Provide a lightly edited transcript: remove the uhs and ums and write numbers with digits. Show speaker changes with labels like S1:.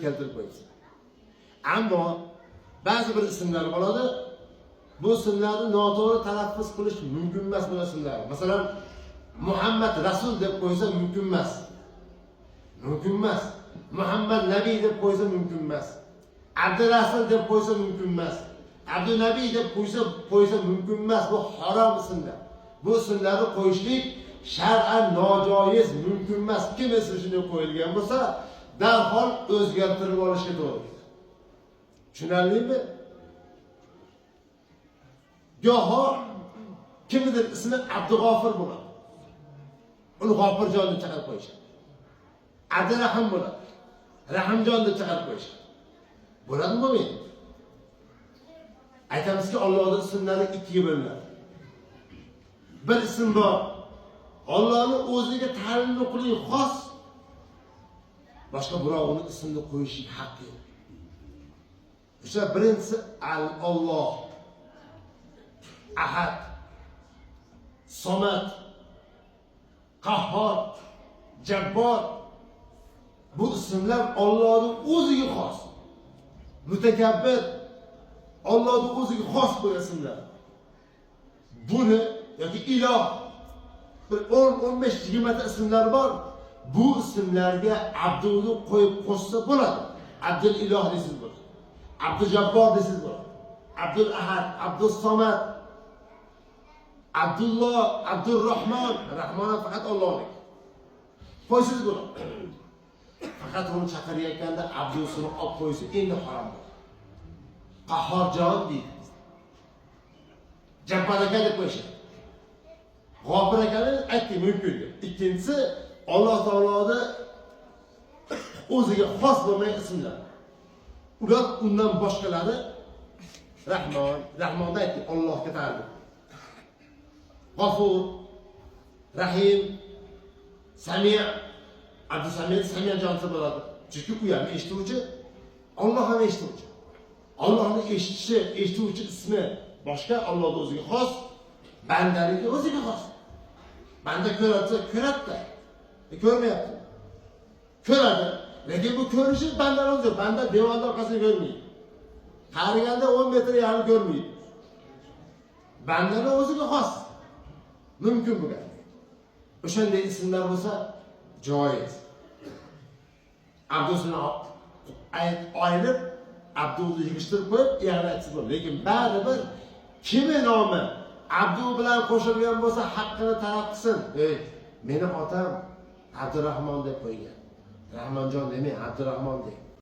S1: keltirib qo'yibsiz. Ammo ba'zi bir ismlar bo'ladi. Bu ismlarni noto'g'ri talaffuz qilish mumkin emas bu ismlar. Masalan, Muhammad Rasul deb qo'ysa mumkin emas. Mumkin emas. Muhammad Nabiy deb qo'ysa mumkin emas. Abdurasul deb qo'ysa mumkin emas. Abdunabiy deb qo'ysa mumkin emas. Bu harom ismlar. Bu ismlarni qo'yishlik shar'an nojoiz, mumkin emas. Kim esa shunday qo'yilgan bo'lsa, darhol o'zgartirib olishga to'g'ri. Tushunarlimi? Goho kimdir ismi Abdug'ofir bo'ladi. Uni G'ofirjon deb chaqirib qo'yishadi. Abdurahim bo'ladi. Rahimjon deb chaqirib qo'yishadi. Bo'ladimi bo'lmaydi? Aytamizki, Allohning ismlari ikkiga bo'linadi. Bir ism bor. Allohning o'ziga taalluqli xos. Boshqa birovning ismini qo'yishlik haqqi yo'q. O'sha birinchisi Alloh, Ahad, Somad, Qahhor, Jabbor. Bu ismlar Allohning o'ziga xos. Mutakabbir, Allohning o'ziga xos bu ismlar. Buni yoki iloh bir 10-15-20 ta ismlar bor. Bu ismlarga Abdulni qo'yib qo'shsa bo'ladi. Abdul iloh desiz bo'ladi. Abdul Jabbor desiz bo'ladi. Abdul Ahad, Abdul Somad, Abdulloh, Abdurrahmon. Rahmon faqat Allohning. Qo'ysiz bo'ladi. Faqat uni chaqirayotganda Abdusini olib qo'ysa endi harom bo'ladi. Qahhorjon deydi. Jabbor aka deb qo'yishadi. G'ofir akani aytdi mumkin. Ikkinchisi Alloh taoloning o'ziga xos bo'lmagan ismlar. Ular undan boshqalari Rahmonda aytdi Allohga ta'alluq. G'afur, Rahim, Sami', Abdusamid, Sami'jon bo'ladi. Chunki u ham eshituvchi, Alloh ham eshituvchi. Allohning eshituvchi ismi boshqa, Allohning o'ziga xos, bandaning o'ziga xos. Banda ko'radi, ko'radi-da. Ko'rmayapti. Ko'radi, lekin bu ko'rishi bandaning o'zi. Banda devorning orqasini ko'rmaydi. Qariganda 10 metr yarmi ko'rmaydi. Bandaning o'ziga xos. Mumkin bu gap. O'shanday ismlar bo'lsa joiz. Abdusini ayirib, Abdulni yig'ishtirib qo'yib, yana aytsa bo'ladi. Lekin baribir kimi nomi Abdul bilan qo'shilgan bo'lsa, haqqini talab qilsin. Meni otam Abdurahmon deb qo'ygan. Rahmonjon demay, Abdurahmon deng.